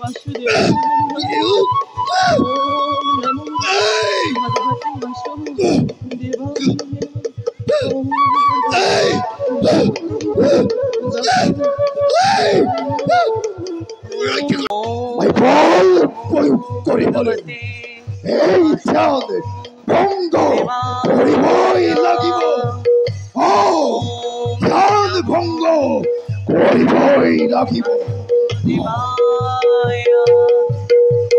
वासुदेव ओम नमो भगवते वासुदेव এই চাঁদ ভঙ্গ করিবই লাগিব। ও চাঁদ ভঙ্গ করিবই লাগিব।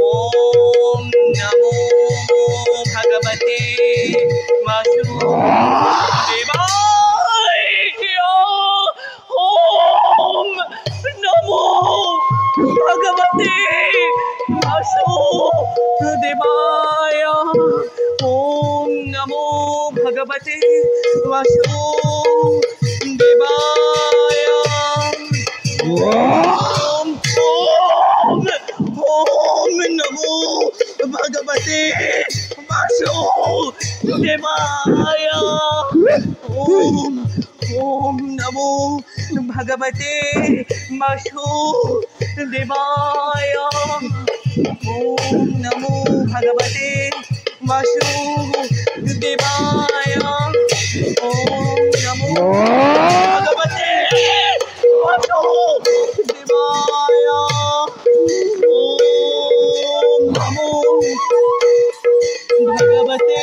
ओम नमो भगवते वासुदेवाय ओम नमो भगवते वासुदेवाय ओम नमो भगवते वासुदेवाय ओम नमो भगवते वासुदेवाय ओम नमो भगवते वासुदेवाय ओम नमो भगवते वासुदेवाय ओम नमो भगवते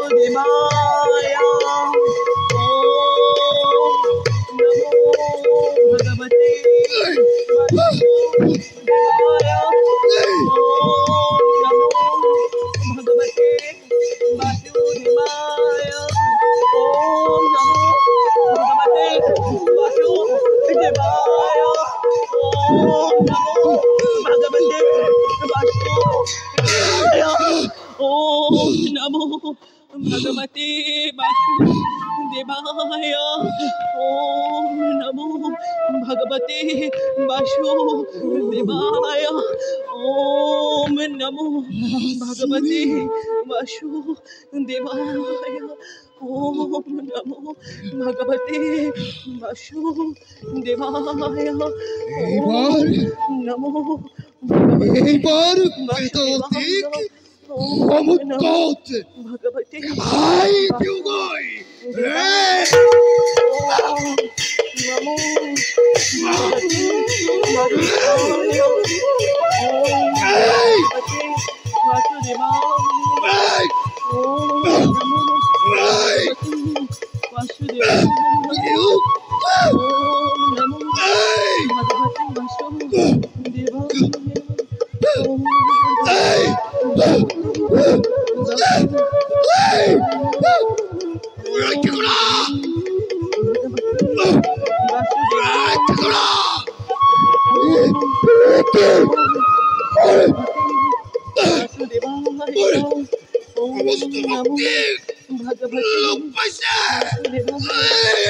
वासुदेवाय ओम नमो भगवते वासुदेवाय भगवते वासुदेवाय ओम नमो भगवते वासुदेवाय ओम नमो भगवते वासुदेवाय ओम नमो भगवते वासुदेवाय ओम नमो এইবার বেদতিক সমুদ্রত भगवते ভাই যুগই नमो भगवते वासुदेवाय वासुदेवाय ओम नमो भगवते वासुदेवाय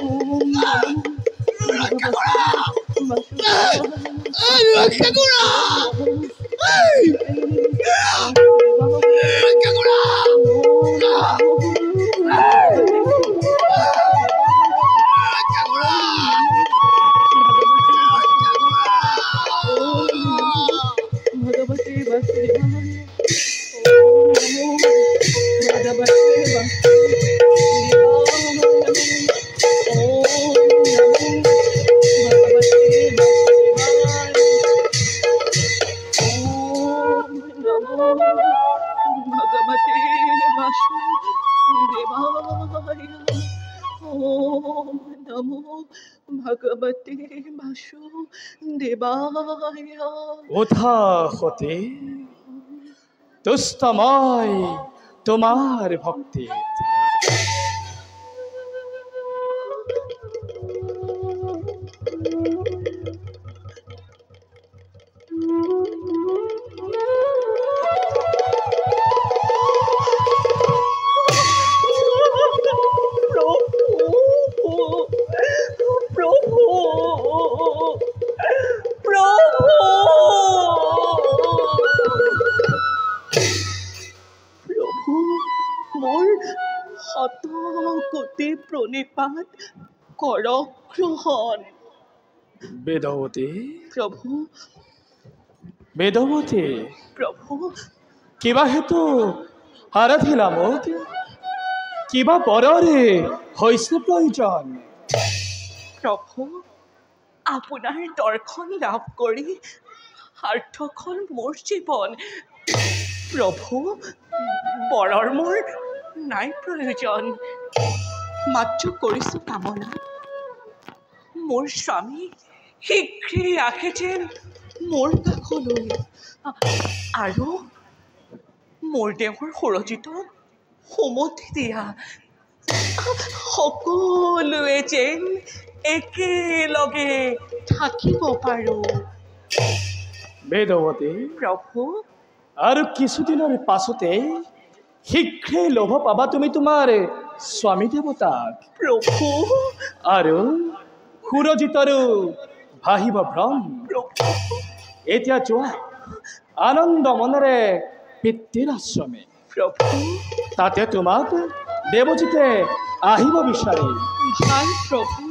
ओम नमो भगवते वासुदेवाय কোথা হতে দুস্তময় তোমার ভক্তি হতগতি প্রণিপাত করগ্রহণ বেদৱতী প্ৰভু বেদৱতী প্ৰভু কিবা হেতু আৰাধিলা মোক কিবা পৰৰে হৈছে প্ৰয়োজন প্ৰভু আপোনাৰ দৰ্শন লাভ কৰি সাৰ্থক হ'ল মোৰ জীৱন প্ৰভু বৰৰ মোৰ নাই প্ৰয়োজন মাত্ৰ কৰিছোঁ কামনা মোৰ স্বামী শীঘ্ৰেই আহে যেন মোৰ কাষলৈ আৰু মোৰ দেহৰ সুৰজিত সুমতি দিয়া সকলোৱে যেন একেলগে থাকিব পাৰোঁ বেদৱতী প্ৰভু আৰু কিছুদিনৰ পাছতে শীঘ্ৰেই লভ পাবা তুমি তোমাৰ স্বামী দেৱতাক প্ৰভু আৰু সুৰজিতৰো ভাহিব ভ্ৰম প্ৰভু এতিয়া যোৱা আনন্দ মনেৰে পিতৃৰ আশ্ৰমে প্ৰভু তাতে তোমাক দেৱজিতে আহিব বিচাৰি ভাল প্ৰভু